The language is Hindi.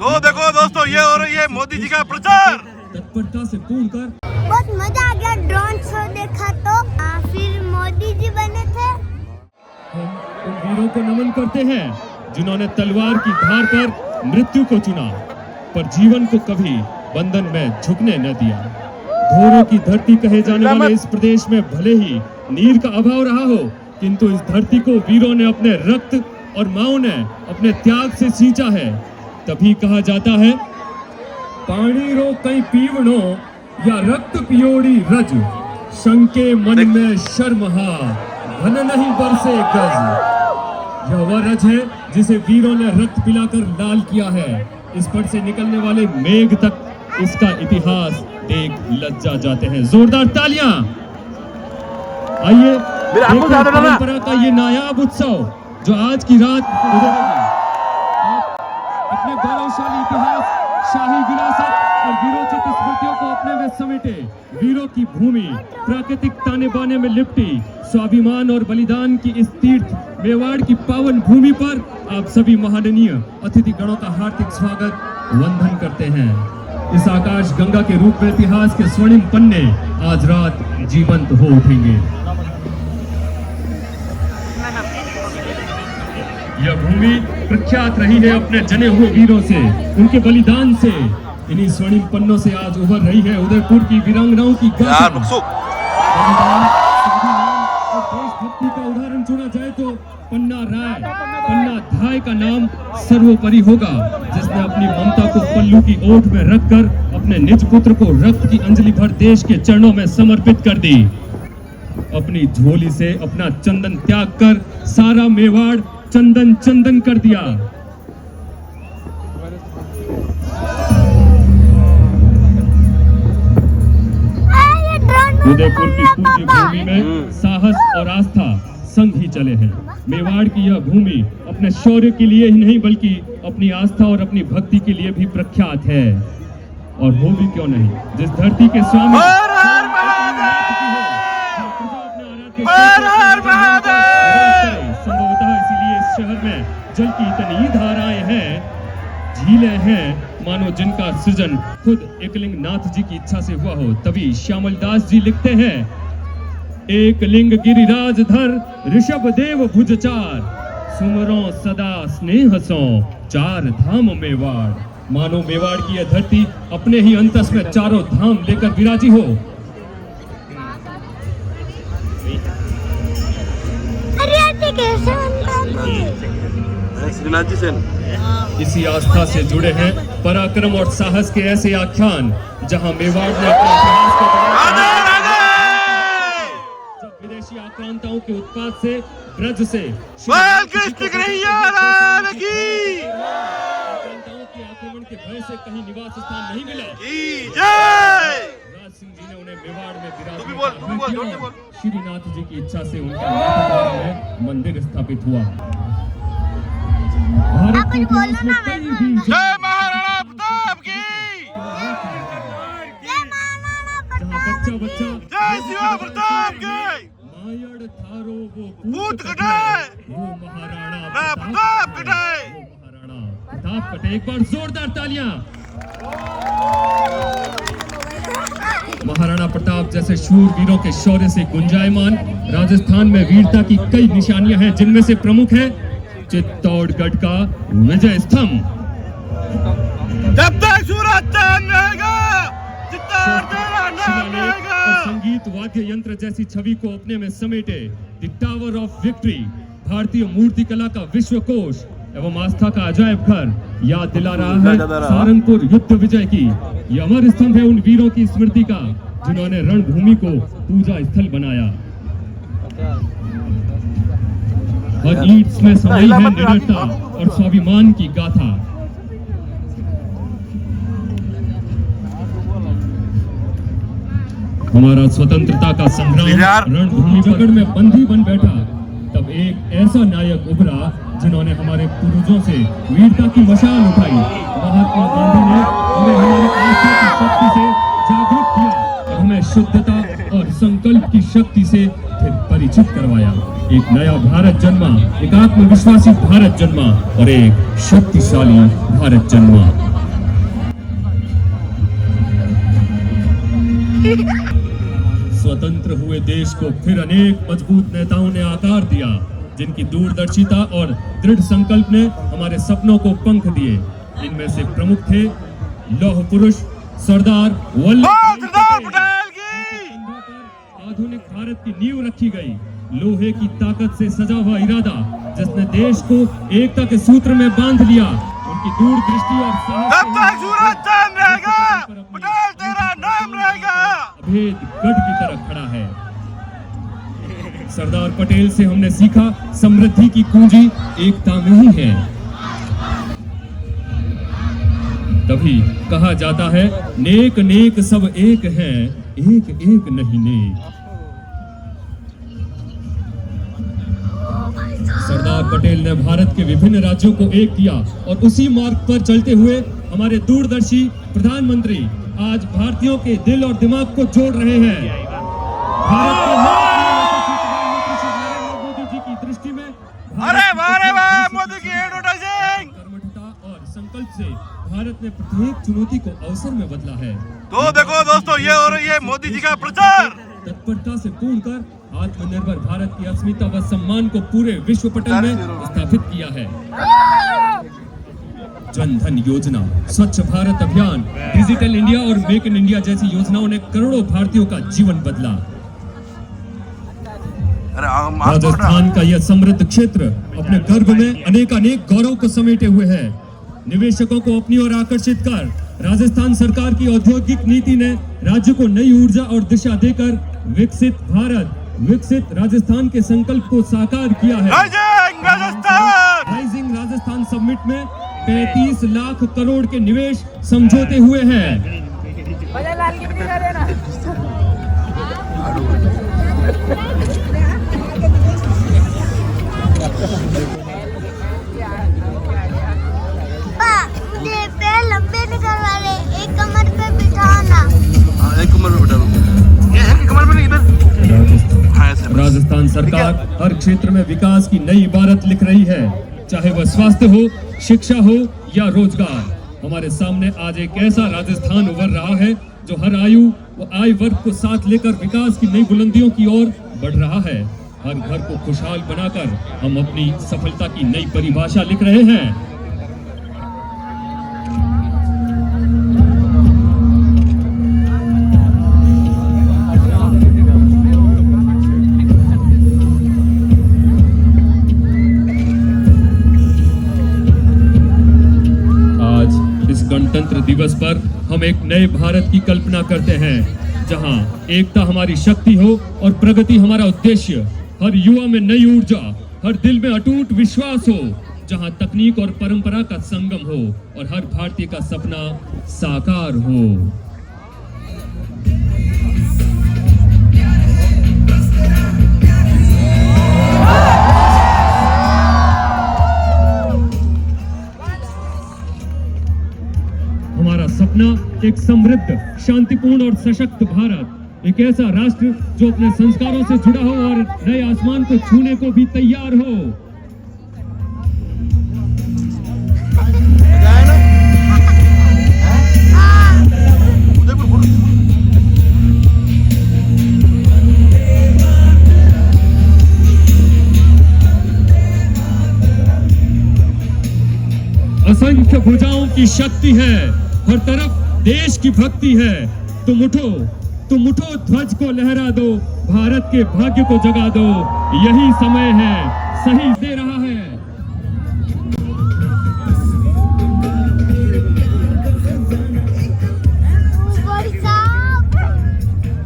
तो देखो दोस्तों, ये हो रही है मोदी जी का प्रचार। तत्परता से पूर्ण कर। बहुत मजा आ गया, ड्रोन शो देखा तो फिर मोदी जी बने थे। हम उन वीरों को नमन करते हैं जिन्होंने तलवार की धार पर मृत्यु को चुना, पर जीवन को कभी बंधन में झुकने न दिया। घोड़ों की धरती कहे जाने वाले इस प्रदेश में भले ही नीर का अभाव रहा हो, किंतु इस धरती को वीरों ने अपने रक्त और माओ ने अपने त्याग से सींचा है। तभी कहा जाता है, पानी रो कई पीवनो या रक्त पियोड़ी रज, शंके मन में शर्महा घन नहीं बरसे गज। यह वह रज है जिसे वीरों ने रक्त पिलाकर लाल किया है। इस पर से निकलने वाले मेघ तक इसका इतिहास देख लज्जा जाते हैं। जोरदार तालियां। आइए, परंपरा का ये नायाब उत्सव जो आज की रात गुजरेगी। आप अपने गौरवशाली इतिहास, शाही विरासत और वीरोचित स्मृतियों को अपने में समेटे, वीरों की भूमि, प्राकृतिक ताने बाने में लिपटी, स्वाभिमान और बलिदान की इस तीर्थ मेवाड़ की पावन भूमि पर आप सभी महाननीय अतिथि गणों का हार्दिक स्वागत वंदन करते हैं। इस आकाश गंगा के रूप में इतिहास के स्वर्णिम पन्ने आज रात जीवंत हो उठेंगे। यह भूमि प्रख्यात रही है अपने जने हुए वीरों से, उनके बलिदान से। इन्हीं स्वर्णिम पन्नों से आज उभर रही है उदयपुर की वीरांगनाओं की गाथा। बलिदान, स्वाभिमान और देशभक्ति का उदाहरण चुना जाए तो पन्ना राय, पन्ना धाय का नाम सर्वोपरि होगा, जिसने अपनी ममता को पल्लू की ओट में रखकर अपने निज पुत्र को रक्त की अंजलि भर देश के चरणों में समर्पित कर दी। अपनी झोली से अपना चंदन त्याग कर सारा मेवाड़ चंदन चंदन कर दिया। उदयपुर की पूज्य भूमि में साहस और आस्था संग ही चले हैं। मेवाड़ की यह भूमि अपने शौर्य के लिए ही नहीं बल्कि अपनी आस्था और अपनी भक्ति के लिए भी प्रख्यात है। और हो भी क्यों नहीं, जिस धरती के स्वामी संभवतः इसीलिए इस शहर में जल की इतनी धाराएं हैं, झीलें हैं, मानो जिनका सृजन खुद एकलिंग नाथ जी की इच्छा से हुआ हो। तभी श्यामल दास जी लिखते हैं, एक लिंग गिरिराज धर ऋषभ देव भुज चार, सुमरो सदा स्नेह सो चार धाम मेवाड़। मानो मेवाड़ की यह धरती अपने ही अंतस में चारों धाम लेकर विराजी हो। श्रीनाथ जी से इसी आस्था से जुड़े हैं पराक्रम और साहस के ऐसे आख्यान, जहां मेवाड़ ने अपने इतिहास को जब विदेशी आक्रांताओं के उत्पात से ब्रज से आक्रांताओं के आक्रमण के भय से कहीं निवास स्थान नहीं मिला। राज सिंह जी ने उन्हें मेवाड़ में विराजमान, श्रीनाथ जी की इच्छा से उनके नाथद्वार में मंदिर स्थापित हुआ। भारत के इतिहास में कई भी जय महाराणा प्रताप की, जहाँ बच्चा बच्चा जय शिवा प्रताप की, मायड़ थारो वो पूत कटाए, वो महाराणा प्रताप कटाए, वो महाराणा प्रताप कटे। एक बार जोरदार तालियां। महाराणा प्रताप जैसे शूर वीरों के शौर्य से गुंजायमान राजस्थान में वीरता की कई निशानियां हैं, जिनमें से प्रमुख है चित्तौड़गढ़ का विजय स्तंभ। जब तक सूरज चांद रहेगा, चित्तौड़गढ़ नाम रहेगा। संगीत, वाद्य यंत्र जैसी छवि को अपने में समेटे द टावर ऑफ विक्ट्री, भारतीय मूर्ति कला का विश्वकोश एवं आस्था का अजायब घर याद दिला रहा है सारंगपुर युद्ध विजय की। यह अमर स्तंभ है उन वीरों की स्मृति का जिन्होंने रणभूमि को पूजा स्थल बनाया। हर ईंट में समाई है निडरता और स्वाभिमान की गाथा। हमारा स्वतंत्रता का संग्राम रणभूमि पकड़ में बंदी बन बैठा, तब एक ऐसा नायक उभरा जिन्होंने हमारे पूर्वजों से वीरता की मशाल उठाई। महात्मा गांधी ने हमें हमारी आस्था की शक्ति से जागरूक किया और हमें शुद्धता और संकल्प की शक्ति से फिर परिचित करवाया। एक नया भारत जन्मा, एक आत्मविश्वासी भारत जन्मा और एक शक्तिशाली भारत जन्मा। स्वतंत्र हुए देश को फिर अनेक मजबूत नेताओं ने आकार दिया, जिनकी दूरदर्शिता और दृढ़ संकल्प ने हमारे सपनों को पंख दिए। इनमें से प्रमुख थे लौह पुरुष सरदार वल्लभ सरदार पटेल की। आधुनिक भारत की नींव रखी गई। लोहे की ताकत से सजा हुआ इरादा जिसने देश को एकता के सूत्र में बांध लिया। उनकी दूरदृष्टि और साहस जब तक सूरज चांद रहेगा, पटेल तेरा नाम रहेगा। अभेद गढ़ की तरह खड़ा है। सरदार पटेल से हमने सीखा समृद्धि की कुंजी एकता में ही है। तभी कहा जाता है नेक नेक सब एक हैं, एक एक नहीं नेक। सरदार पटेल ने भारत के विभिन्न राज्यों को एक किया और उसी मार्ग पर चलते हुए हमारे दूरदर्शी प्रधानमंत्री आज भारतीयों के दिल और दिमाग को जोड़ रहे हैं। भारत के मोदी जी की दृष्टि में अरे वाह मोदी की एडवर्टाइजिंग। कर्मठता और संकल्प से भारत ने प्रत्येक चुनौती को अवसर में बदला है। तो देखो दोस्तों, ये हो रही है मोदी जी का प्रचार। तत्परता से पूर्ण कर आत्मनिर्भर भारत की अस्मिता व सम्मान को पूरे विश्व पटल में स्थापित किया है। जन धन योजना, स्वच्छ भारत अभियान, डिजिटल इंडिया और मेक इन इंडिया जैसी योजनाओं ने करोड़ों भारतीयों का जीवन बदला। राजस्थान का यह समृद्ध क्षेत्र अपने गर्भ में अनेक गौरव को समेटे हुए है। निवेशकों को अपनी ओर आकर्षित कर राजस्थान सरकार की औद्योगिक नीति ने राज्य को नई ऊर्जा और दिशा देकर विकसित भारत, विकसित राजस्थान के संकल्प को साकार किया है। राइजिंग राजस्थान समिट में 35 लाख करोड़ के निवेश समझौते हुए हैं। लंबे निकलवा ले, एक कमर पे बिठाना। एक कमर पे बिठा लो। ये है कि कमर पे नहीं, इधर। राजस्थान सरकार हर क्षेत्र में विकास की नई इबारत लिख रही है, चाहे वह स्वास्थ्य हो, शिक्षा हो या रोजगार। हमारे सामने आज एक ऐसा राजस्थान उभर रहा है जो हर आयु व आय वर्ग को साथ लेकर विकास की नई बुलंदियों की ओर बढ़ रहा है। हर घर को खुशहाल बनाकर हम अपनी सफलता की नई परिभाषा लिख रहे हैं। गणतंत्र दिवस पर हम एक नए भारत की कल्पना करते हैं, जहां एकता हमारी शक्ति हो और प्रगति हमारा उद्देश्य। हर युवा में नई ऊर्जा, हर दिल में अटूट विश्वास हो, जहां तकनीक और परंपरा का संगम हो और हर भारतीय का सपना साकार हो। हमारा सपना एक समृद्ध, शांतिपूर्ण और सशक्त भारत, एक ऐसा राष्ट्र जो अपने संस्कारों से जुड़ा हो और नए आसमान को छूने को भी तैयार हो। असंख्य भुजाओं की शक्ति है, हर तरफ देश की भक्ति है। तुम उठो ध्वज को लहरा दो, भारत के भाग्य को जगा दो। यही समय है, सही दे रहा